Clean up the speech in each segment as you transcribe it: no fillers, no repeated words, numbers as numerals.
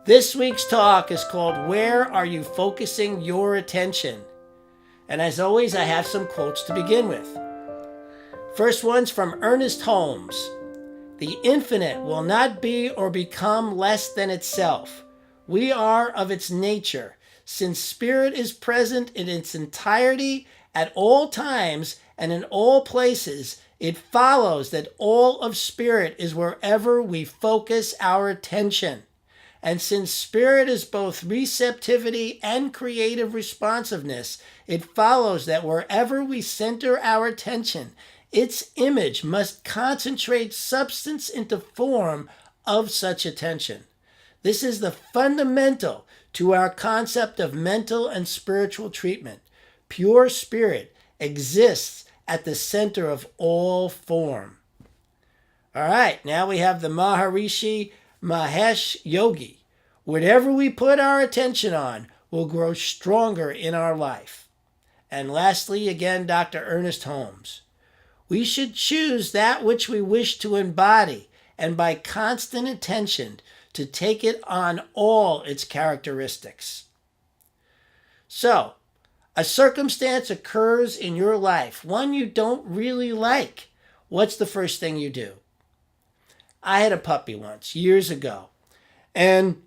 This week's talk is called Where Are You Focusing Your Attention? And as always, I have some quotes to begin with. First one's from Ernest Holmes. The infinite will not be or become less than itself. We are of its nature. Since spirit is present in its entirety at all times and in all places, it follows that all of spirit is wherever we focus our attention. And since spirit is both receptivity and creative responsiveness, it follows that wherever we center our attention, its image must concentrate substance into form of such attention. This is the fundamental to our concept of mental and spiritual treatment. Pure spirit exists at the center of all form. All right, now we have the Maharishi Mahesh Yogi. Whatever we put our attention on will grow stronger in our life. And lastly, again, Dr. Ernest Holmes. We should choose that which we wish to embody, and by constant attention, to take it on all its characteristics. So, a circumstance occurs in your life, one you don't really like. What's the first thing you do? I had a puppy once, years ago, and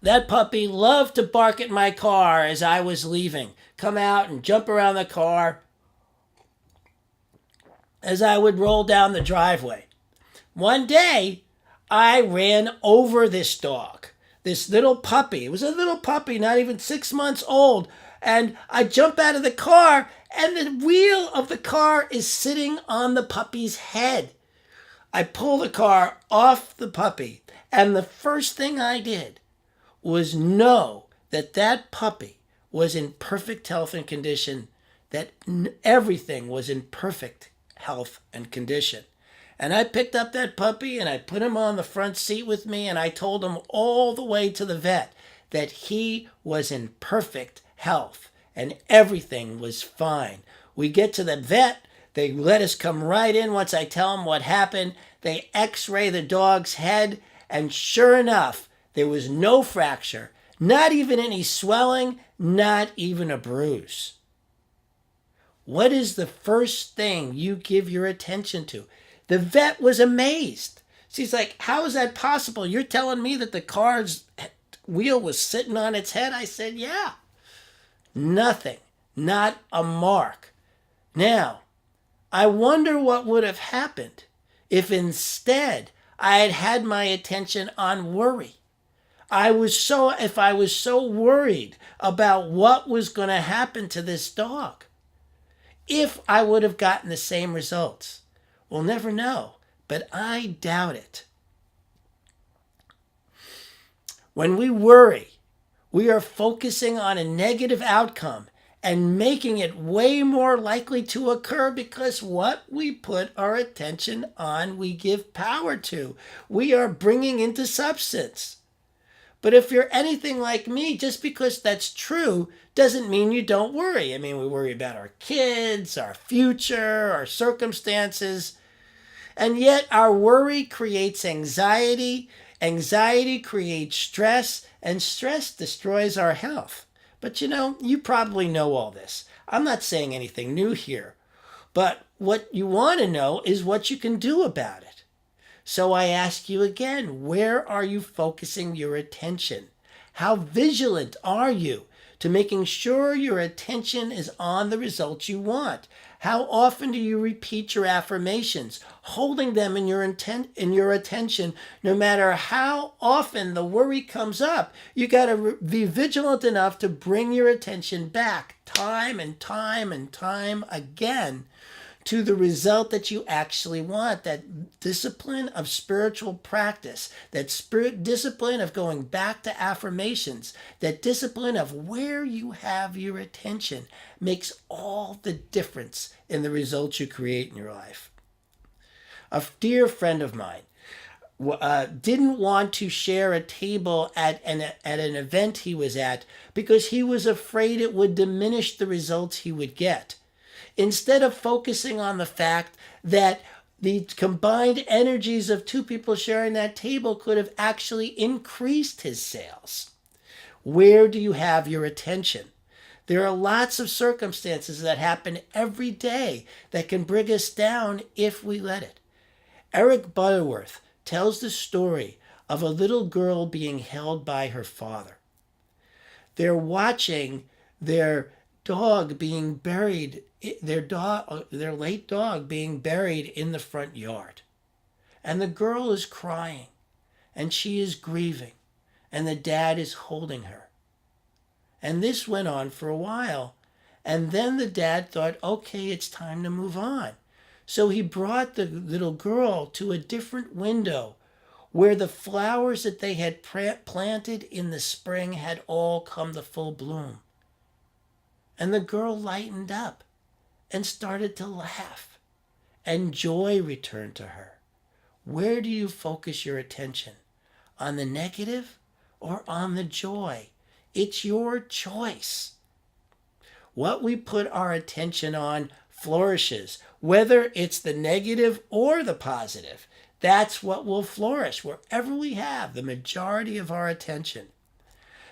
that puppy loved to bark at my car as I was leaving, come out and jump around the car as I would roll down the driveway. One day, I ran over this dog, this little puppy. It was a little puppy, not even 6 months old. And I jump out of the car, and the wheel of the car is sitting on the puppy's head. I pull the car off the puppy, and the first thing I did was know that that puppy was in perfect health and condition, that everything was in perfect health and condition. And I picked up that puppy and I put him on the front seat with me, and I told him all the way to the vet that he was in perfect health and everything was fine. We get to the vet, they let us come right in once I tell them what happened. They x-ray the dog's head, and sure enough, there was no fracture, not even any swelling, not even a bruise. What is the first thing you give your attention to? The vet was amazed. She's like, how is that possible? You're telling me that the car's wheel was sitting on its head? I said, yeah. Nothing, not a mark. Now, I wonder what would have happened if instead I had had my attention on worry. If I was so worried about what was going to happen to this dog, if I would have gotten the same results. We'll never know, but I doubt it. When we worry, we are focusing on a negative outcome and making it way more likely to occur, because what we put our attention on, we give power to. We are bringing into substance. But if you're anything like me, just because that's true doesn't mean you don't worry. I mean, we worry about our kids, our future, our circumstances. And yet our worry creates anxiety. Anxiety creates stress, and stress destroys our health. But you probably know all this. I'm not saying anything new here. But what you want to know is what you can do about it. So I ask you again, where are you focusing your attention? How vigilant are you to making sure your attention is on the results you want? How often do you repeat your affirmations, holding them in your attention, no matter how often the worry comes up? You got to be vigilant enough to bring your attention back time and time and time again to the result that you actually want, that discipline of spiritual practice, that discipline of going back to affirmations, that discipline of where you have your attention makes all the difference in the results you create in your life. A dear friend of mine didn't want to share a table at an event he was at because he was afraid it would diminish the results he would get. Instead of focusing on the fact that the combined energies of two people sharing that table could have actually increased his sales. Where do you have your attention? There are lots of circumstances that happen every day that can bring us down if we let it. Eric Butterworth tells the story of a little girl being held by her father. They're watching their dog being buried, their late dog being buried in the front yard. And the girl is crying, and she is grieving, and the dad is holding her. And this went on for a while. And then the dad thought, okay, it's time to move on. So he brought the little girl to a different window where the flowers that they had planted in the spring had all come to full bloom. And the girl lightened up and started to laugh, and joy returned to her. Where do you focus your attention? On the negative or on the joy? It's your choice. What we put our attention on flourishes, whether it's the negative or the positive. That's what will flourish wherever we have the majority of our attention.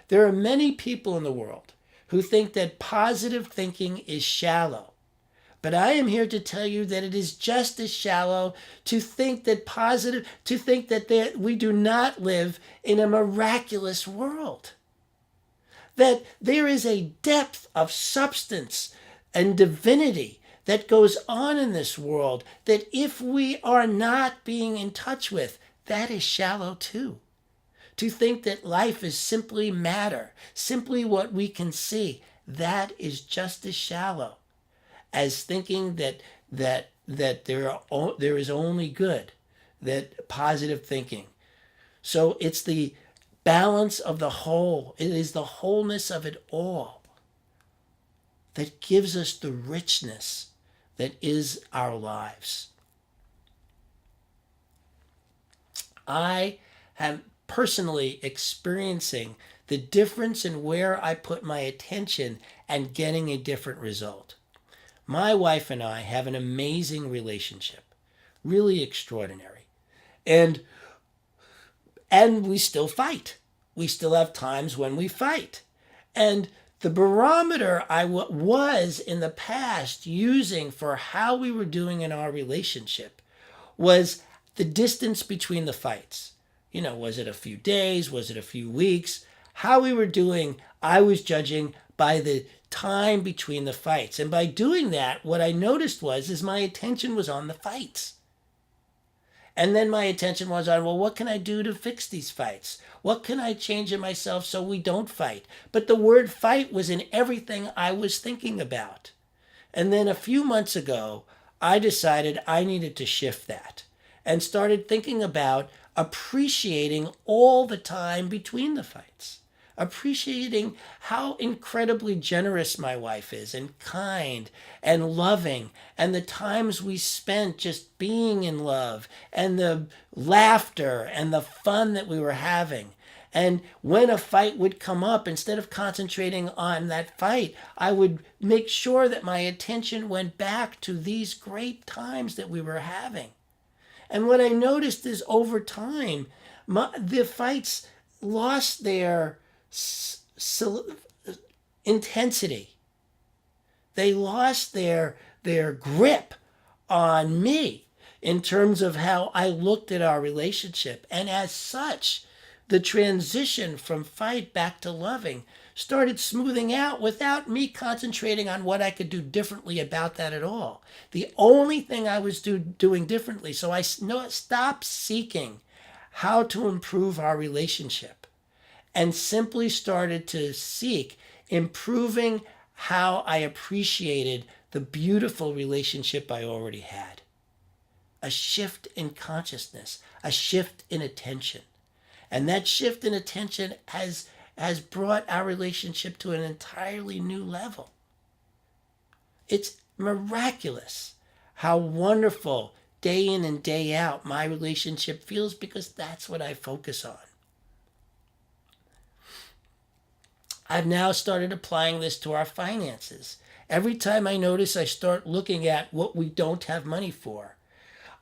There are many people in the world who think that positive thinking is shallow. But I am here to tell you that it is just as shallow to think that we do not live in a miraculous world. That there is a depth of substance and divinity that goes on in this world that if we are not being in touch with, that is shallow too. To think that life is simply matter, simply what we can see, that is just as shallow as thinking that there is only good, that positive thinking. So it's the balance of the whole. It is the wholeness of it all that gives us the richness that is our lives. I am personally experiencing the difference in where I put my attention and getting a different result. My wife and I have an amazing relationship, really extraordinary. And we still fight. We still have times when we fight. And the barometer I was in the past using for how we were doing in our relationship was the distance between the fights. Was it a few days? Was it a few weeks? How we were doing, I was judging by the time between the fights. And by doing that, what I noticed is my attention was on the fights. And then my attention was on, well, what can I do to fix these fights? What can I change in myself so we don't fight? But the word fight was in everything I was thinking about. And then a few months ago, I decided I needed to shift that and started thinking about appreciating all the time between the fights. Appreciating how incredibly generous my wife is and kind and loving, and the times we spent just being in love and the laughter and the fun that we were having. And when a fight would come up, instead of concentrating on that fight, I would make sure that my attention went back to these great times that we were having. And what I noticed is over time, the fights lost their intensity. They lost their grip on me in terms of how I looked at our relationship. And as such, the transition from fight back to loving started smoothing out without me concentrating on what I could do differently about that at all. The only thing I was doing differently, so I stopped seeking how to improve our relationship and simply started to seek improving how I appreciated the beautiful relationship I already had. A shift in consciousness, a shift in attention. And that shift in attention has brought our relationship to an entirely new level. It's miraculous how wonderful day in and day out my relationship feels, because that's what I focus on. I've now started applying this to our finances. Every time I notice I start looking at what we don't have money for,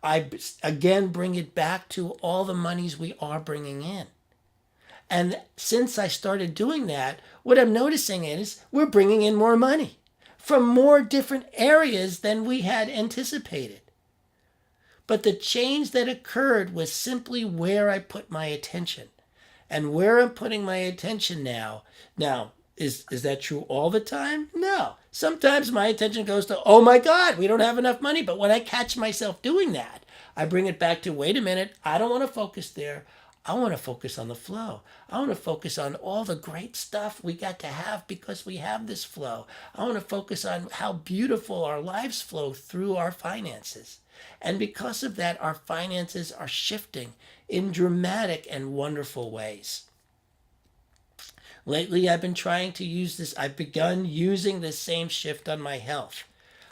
again bring it back to all the monies we are bringing in. And since I started doing that, what I'm noticing is we're bringing in more money from more different areas than we had anticipated. But the change that occurred was simply where I put my attention. And where I'm putting my attention now, is that true all the time? No. Sometimes my attention goes to, oh my God, we don't have enough money. But when I catch myself doing that, I bring it back to, wait a minute, I don't want to focus there. I want to focus on the flow. I want to focus on all the great stuff we got to have because we have this flow. I want to focus on how beautiful our lives flow through our finances. And because of that, our finances are shifting in dramatic and wonderful ways. Lately, I've been trying to use this. I've begun using this same shift on my health.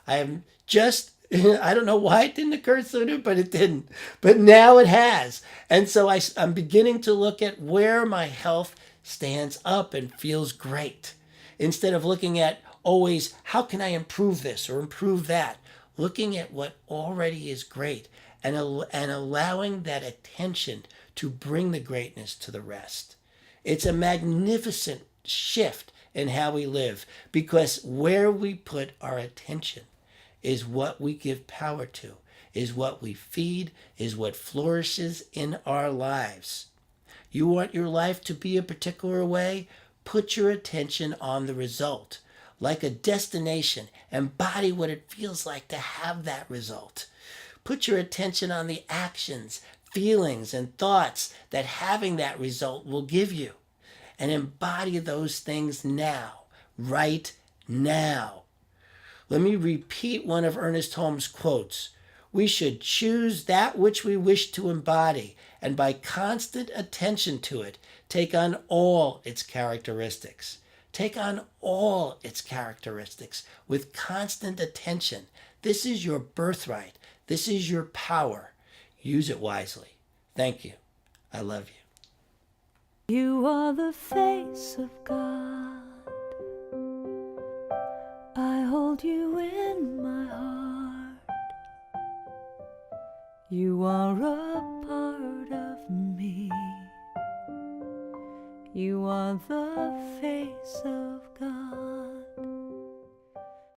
I am just, I don't know why it didn't occur sooner, but it didn't. But now it has. And so I'm beginning to look at where my health stands up and feels great. Instead of looking at always, how can I improve this or improve that? Looking at what already is great and allowing that attention to bring the greatness to the rest. It's a magnificent shift in how we live because where we put our attention is what we give power to, is what we feed, is what flourishes in our lives. You want your life to be a particular way? Put your attention on the result. Like a destination, embody what it feels like to have that result. Put your attention on the actions, feelings, and thoughts that having that result will give you. And embody those things now, right now. Let me repeat one of Ernest Holmes' quotes. We should choose that which we wish to embody, and by constant attention to it, take on all its characteristics. Take on all its characteristics with constant attention. This is your birthright. This is your power. Use it wisely. Thank you. I love you. You are the face of God. I hold you in my heart. You are a part of me. You are the face of God.